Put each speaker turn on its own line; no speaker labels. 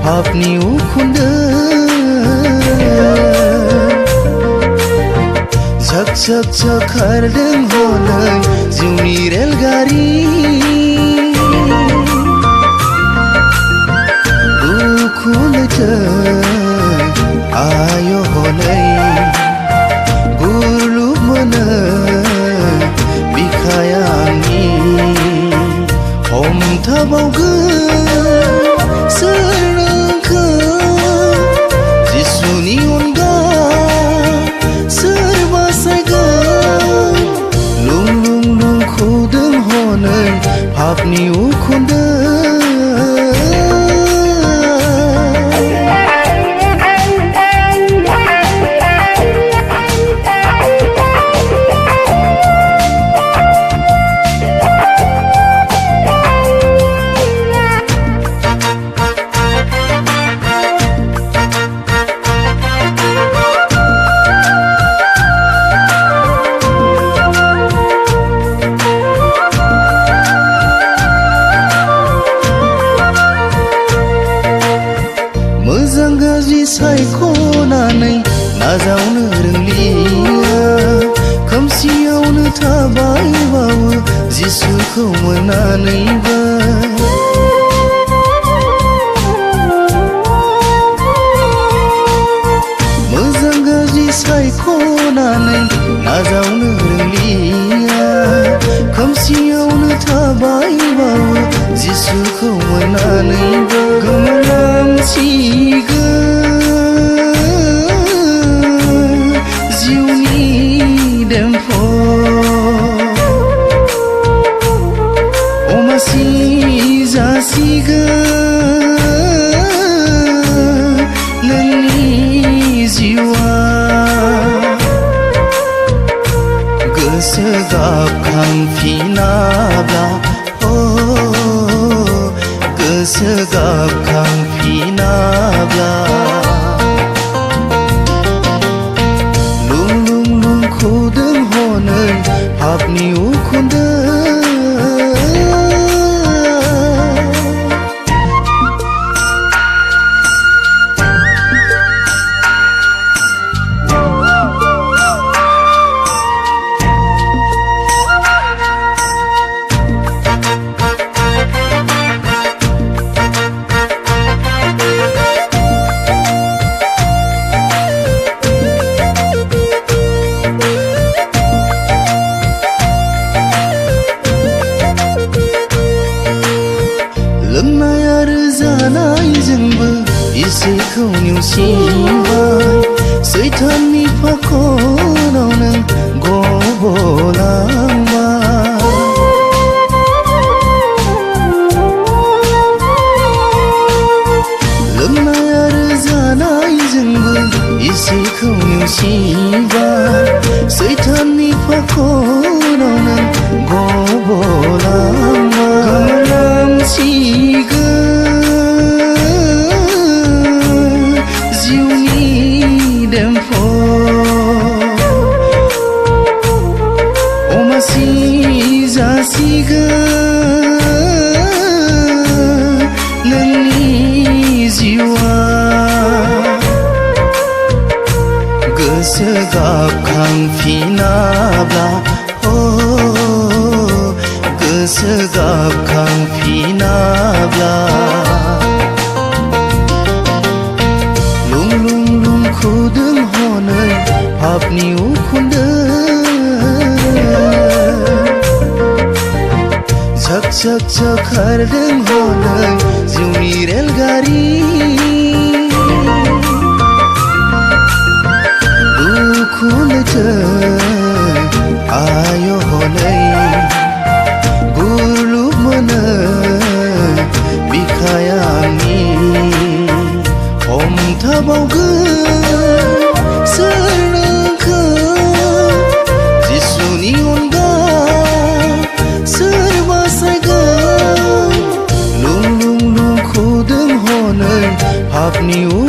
Hapni ukhunda Zak zak zak khardeng honai Jiuni relgari Ukhunda ayo honai Gulu mana bikhayangi Om thabauga Hapni ukhunda Moजां गाज्रि सायख'नानै नाजावनो रोंलिया खोमसियावनो थाबायबावो जिसुखौ मोननानैबो मोजां गाज्रि सायख'नानै नाजावनो रोंलिया खोमसियावनो थाबायबावो जिसुखौ मोननानैबो जिउनि देमफो अमासि जासिगोन नोंनि जिउआ गोसो गाबखांफिनाब्ला गोसो गाबखांफिनाब्ला लुं लुं लुं खौदों हनै हाबनि उखुन्दै लोंनाय आरो जानायजोंबो इसोरखौ नेवसिबाय सैताननि फाखनाव नों गब'लांबाय लोंनाय आरो जानायजोंबो इसोरखौ नेवसिबाय सैताननि फाखनाव नों गब'लांबाय जिउनि देमफो अमासि जासिगोन नोंनि जिउआ गोसो गाबखांफिनाब्ला गोसो गाबखांफिनाब्ला लुं लुं लुं खौदों हनै हाबनि उखुन्दै झक झक झक खारदों हनै जिउनि रेलगारि उखुन्दैजों आयो हनै भाबनि